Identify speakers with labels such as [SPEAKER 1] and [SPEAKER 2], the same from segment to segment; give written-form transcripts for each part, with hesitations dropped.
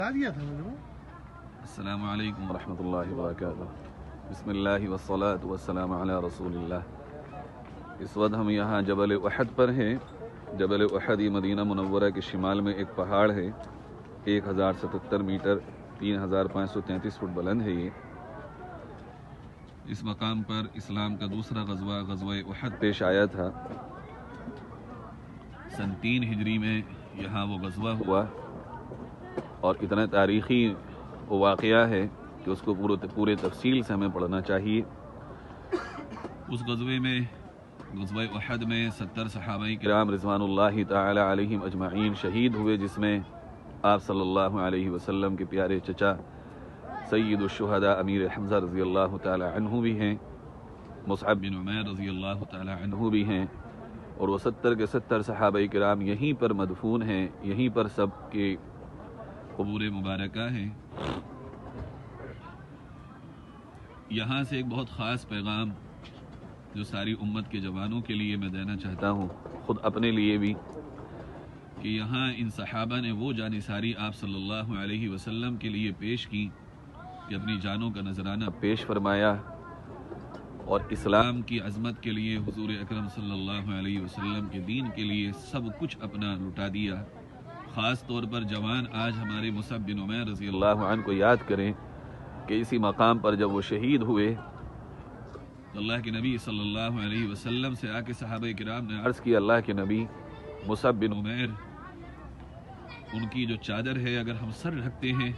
[SPEAKER 1] السلام علیکم ورحمۃ اللہ وبرکاتہ۔ بسم اللہ والصلاة والسلام علی رسول اللہ۔ اس وقت ہم یہاں جبل احد پر ہیں۔ جبل احد یہ مدینہ منورہ کے شمال میں ایک پہاڑ ہے، 1077 میٹر 3533 فٹ بلند ہے۔ یہ اس مقام پر اسلام کا دوسرا غزوہ احد پیش آیا تھا۔ سن 3 ہجری میں یہاں وہ غزوہ ہوا، اور اتنا تاریخی واقعہ ہے کہ اس کو پورے تفصیل سے ہمیں پڑھنا چاہیے۔ اس غزوہ احد میں 70 صحابہ کرام رضوان اللہ تعالی علیہم اجمعین شہید ہوئے، جس میں آپ صلی اللہ علیہ وسلم کے پیارے چچا سید الشہداء امیر حمزہ رضی اللہ تعالی عنہ بھی ہیں، مصعب بن عمیر رضی اللہ تعالی عنہ بھی ہیں، اور وہ 70 کے 70 صحابہ کرام یہیں پر مدفون ہیں، یہیں پر سب کے قبور مبارکہ ہیں۔ یہاں سے ایک بہت خاص پیغام جو ساری امت کے جوانوں کے لیے میں دینا چاہتا ہوں، خود اپنے لیے بھی، کہ یہاں ان صحابہ نے وہ جانثاری آپ صلی اللہ علیہ وسلم کے لیے پیش کی کہ اپنی جانوں کا نذرانہ پیش فرمایا، اور اسلام کی عظمت کے لیے حضور اکرم صلی اللہ علیہ وسلم کے دین کے لیے سب کچھ اپنا لٹا دیا۔ خاص طور پر جوان آج ہمارے مصعب بن عمیر رضی اللہ عنہ کو یاد کریں کہ اسی مقام پر جب وہ شہید ہوئے تو اللہ کے نبی صلی اللہ علیہ وسلم سے آ کے صحابہ کرام نے عرض کیا، اللہ کے نبی، مصعب بن عمیر ان کی جو چادر ہے اگر ہم سر ڈھکتے ہیں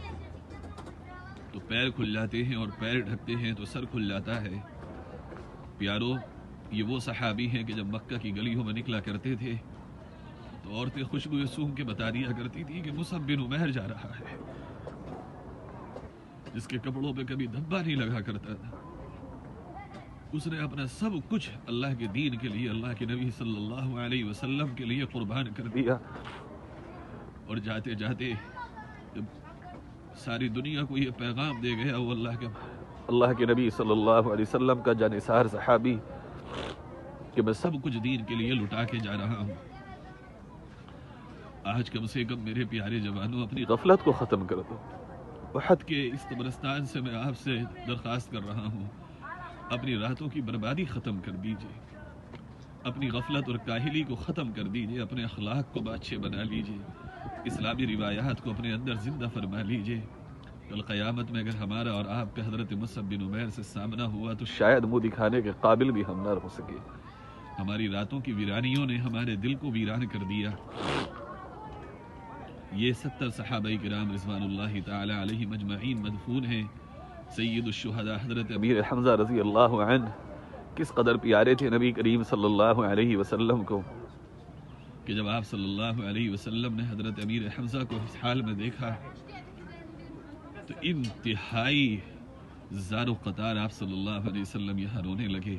[SPEAKER 1] تو پیر کھل جاتے ہیں، اور پیر ڈھکتے ہیں تو سر کھل جاتا ہے۔ پیارو، یہ وہ صحابی ہیں کہ جب مکہ کی گلیوں میں نکلا کرتے تھے تو عورتیں خوشبو سونگھ کے بتا دیا کرتی تھی کہ مصعب بن عمیر جا رہا ہے، جس کے کپڑوں پہ کبھی دھبا نہیں لگا کرتا تھا۔ اس نے اپنا سب کچھ اللہ کے دین کے لیے، اللہ کے نبی صلی اللہ علیہ وسلم کے لیے قربان کر دیا، اور جاتے جاتے جب ساری دنیا کو یہ پیغام دے گیا، وہ اللہ کے نبی صلی اللہ علیہ وسلم کا جانثار صحابی، کہ میں سب کچھ دین کے لیے لٹا کے جا رہا ہوں۔ آج کم سے کم میرے پیارے جوانوں، اپنی غفلت کو ختم کر دو۔ احد کے اس قبرستان سے میں آپ سے درخواست کر رہا ہوں، اپنی راتوں کی بربادی ختم کر دیجئے، اپنی غفلت اور کاہلی کو ختم کر دیجئے، اپنے اخلاق کو اچھے بنا لیجئے، اسلامی روایات کو اپنے اندر زندہ فرما لیجئے۔ کل قیامت میں اگر ہمارا اور آپ کا حضرت مصعب بن عمیر سے سامنا ہوا تو شاید منہ دکھانے کے قابل بھی ہم نہ رہ سکے۔ ہماری راتوں کی ویرانیوں نے ہمارے دل کو ویران کر دیا۔ یہ 70 صحابہ کرام رضوان اللہ تعالی علیہم اجمعین مدفون ہیں۔ سید الشہداء حضرت امیر حمزہ رضی اللہ عنہ کس قدر پیارے تھے نبی کریم صلی اللہ علیہ وسلم کو، کہ جب آپ صلی اللہ علیہ وسلم نے حضرت امیر حمزہ کو اس حال میں دیکھا تو انتہائی زار و قطار آپ صلی اللہ علیہ وسلم یہاں رونے لگے۔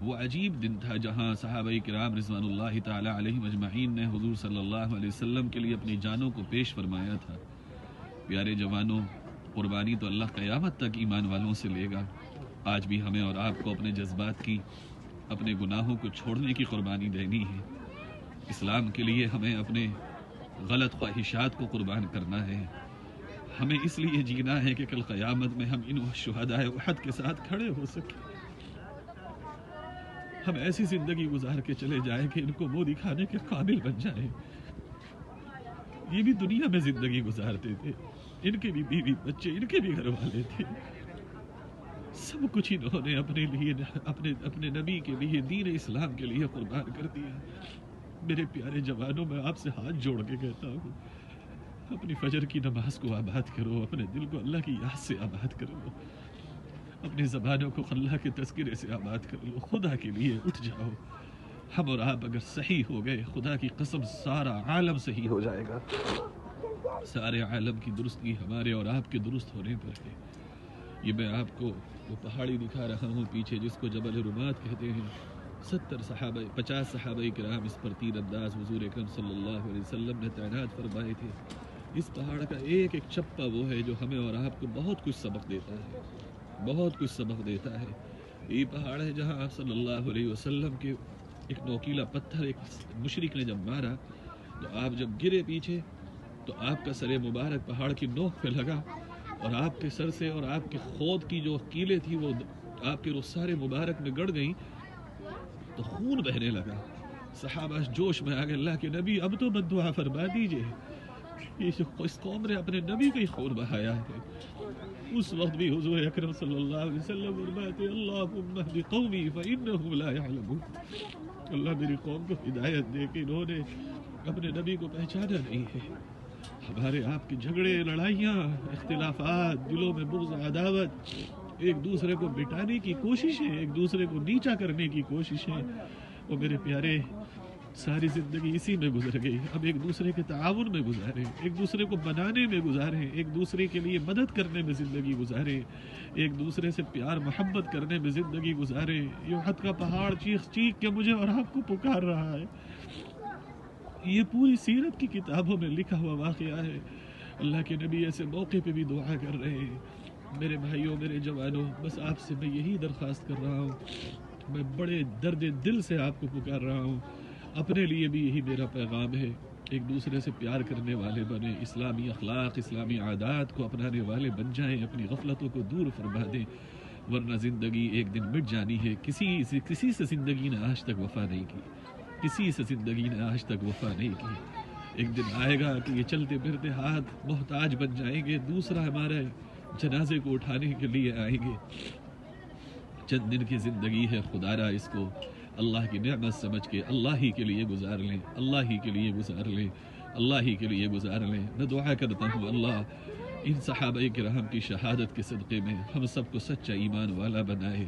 [SPEAKER 1] وہ عجیب دن تھا جہاں صحابہ کرام رضوان اللہ تعالی علیہم اجمعین نے حضور صلی اللہ علیہ وسلم کے لیے اپنی جانوں کو پیش فرمایا تھا۔ پیارے جوانوں، قربانی تو اللہ قیامت تک ایمان والوں سے لے گا۔ آج بھی ہمیں اور آپ کو اپنے جذبات کی، اپنے گناہوں کو چھوڑنے کی قربانی دینی ہے۔ اسلام کے لیے ہمیں اپنے غلط خواہشات کو قربان کرنا ہے۔ ہمیں اس لیے جینا ہے کہ کل قیامت میں ہم ان شہداء احد کے ساتھ کھڑے ہو سکیں۔ ہم ایسی زندگی گزار کے چلے جائیں کہ ان کو منہ دکھانے کے قابل بن جائیں۔ یہ بھی دنیا میں زندگی گزارتے تھے، ان کے بھی بیوی بچے، ان کے بھی گھر والے تھے، سب کچھ انہوں نے اپنے لیے، اپنے نبی کے لیے، دین اسلام کے لیے قربان کر دیا۔ میرے پیارے جوانوں، میں آپ سے ہاتھ جوڑ کے کہتا ہوں، اپنی فجر کی نماز کو آباد کرو، اپنے دل کو اللہ کی یاد سے آباد کرو، اپنی زبانوں کو اللہ کے تذکرے سے آباد کر لو۔ خدا کے لیے اٹھ جاؤ۔ ہم اور آپ اگر صحیح ہو گئے، خدا کی قسم سارا عالم صحیح ہو جائے گا۔ سارے عالم کی درستگی ہمارے اور آپ کے درست ہونے پر ہے۔ یہ میں آپ کو وہ پہاڑی دکھا رہا ہوں پیچھے، جس کو جبل رمات کہتے ہیں۔ 50 صحابہ کرام اس پر تیر انداز حضور اکرم صلی اللہ علیہ وسلم نے تعینات فرمائے تھے۔ اس پہاڑ کا ایک ایک چپا وہ ہے جو ہمیں اور آپ کو بہت کچھ سبق دیتا ہے، بہت کچھ سبق دیتا ہے۔ یہ پہاڑ ہے جہاں آپ صلی اللہ علیہ وسلم کے ایک نوکیلا پتھر ایک مشرک نے جب مارا تو آپ جب گرے پیچھے تو آپ کا سر مبارک پہاڑ کی نوک پہ لگا اور آپ کے سر سے اور آپ کے خود کی جو کیلیں تھی وہ آپ کے رخسار مبارک میں گڑ گئیں تو خون بہنے لگا. صحابہ جوش میں آ گئے, اللہ کے نبی اب تو بد دعا فرما دیجئے, اس قوم نے اپنے نبی کا ہی خون بہایا ہے. اس وقت بھی حضور اکرم صلی اللہ علیہ وسلم فرماتے اللہم اہد قومی فإنہم لا یعلمون, اللہ میری قوم کو ہدایت دے کہ انہوں نے اپنے نبی کو پہچانا نہیں ہے. ہمارے آپ کے جھگڑے, لڑائیاں, اختلافات, دلوں میں بغض, عداوت, ایک دوسرے کو مٹانے کی کوششیں, ایک دوسرے کو نیچا کرنے کی کوششیں, وہ میرے پیارے ساری زندگی اسی میں گزر گئی. اب ایک دوسرے کے تعاون میں گزارے, ایک دوسرے کو بنانے میں گزارے, ایک دوسرے کے لیے مدد کرنے میں زندگی گزارے, ایک دوسرے سے پیار محبت کرنے میں زندگی گزارے. یہ احد کا پہاڑ چیخ چیخ کے مجھے اور آپ کو پکار رہا ہے. یہ پوری سیرت کی کتابوں میں لکھا ہوا واقعہ ہے. اللہ کے نبی ایسے موقع پہ بھی دعا کر رہے ہیں. میرے بھائیوں, میرے جوانوں, بس آپ سے میں یہی درخواست کر رہا ہوں, میں بڑے درد دل سے آپ کو پکار رہا ہوں. اپنے لیے بھی یہی میرا پیغام ہے, ایک دوسرے سے پیار کرنے والے بنیں, اسلامی اخلاق, اسلامی عادات کو اپنانے والے بن جائیں, اپنی غفلتوں کو دور فرما دیں, ورنہ زندگی ایک دن مٹ جانی ہے. کسی سے زندگی نے آج تک وفا نہیں کی, کسی سے زندگی نے آج تک وفا نہیں کی. ایک دن آئے گا کہ یہ چلتے پھرتے ہاتھ محتاج بن جائیں گے, دوسرا ہمارے جنازے کو اٹھانے کے لیے آئیں گے. چند دن کی زندگی ہے, خدا را اس کو اللہ کی نعمت سمجھ کے اللہ ہی کے لیے گزار لیں, اللہ ہی کے لیے گزار لیں, اللہ ہی کے لیے گزار لیں. میں دعا کرتا ہوں اللہ ان صحابہ کرام کی شہادت کے صدقے میں ہم سب کو سچا ایمان والا بنائے,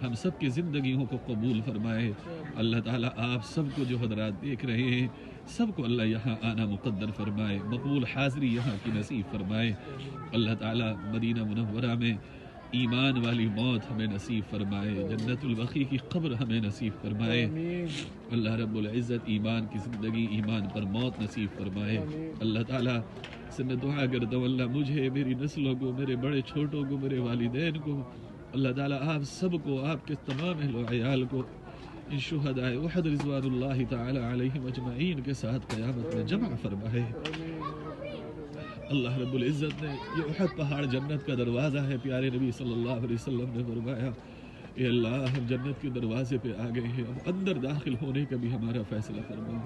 [SPEAKER 1] ہم سب کی زندگیوں کو قبول فرمائے. اللہ تعالیٰ آپ سب کو جو حضرات دیکھ رہے ہیں سب کو اللہ یہاں آنا مقدر فرمائے, مقبول حاضری یہاں کی نصیب فرمائے. اللہ تعالیٰ مدینہ منورہ میں ایمان والی موت ہمیں نصیب فرمائے, جنت البقیع کی قبر ہمیں نصیب فرمائے. اللہ رب العزت ایمان کی زندگی, ایمان پر موت نصیب فرمائے. اللہ تعالیٰ سے میں دعا کرتا ہوں, اللہ مجھے, میری نسلوں کو, میرے بڑے چھوٹوں کو, میرے والدین کو, اللہ تعالیٰ آپ سب کو, آپ کے تمام اہل و عیال کو ان شہداء احد رضوان اللہ تعالی علیہم اجمعین کے ساتھ قیامت میں جمع فرمائے. اللہ رب العزت نے یہ احد پہاڑ جنت کا دروازہ ہے. پیارے نبی صلی اللہ علیہ وسلم نے فرمایا اے اللہ ہم جنت کے دروازے پہ آ گئے ہیں, اب اندر داخل ہونے کا بھی ہمارا فیصلہ فرما,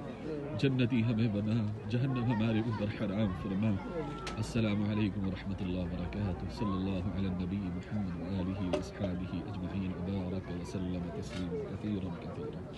[SPEAKER 1] جنتی ہمیں بنا, جہنم ہمارے اوپر حرام فرما. السلام علیکم ورحمۃ اللہ وبرکاتہ. صلی اللہ علی النبی محمد وآلہ واصحابہ اجمعین وبارک وسلم تسلیما کثیرا کثیرا.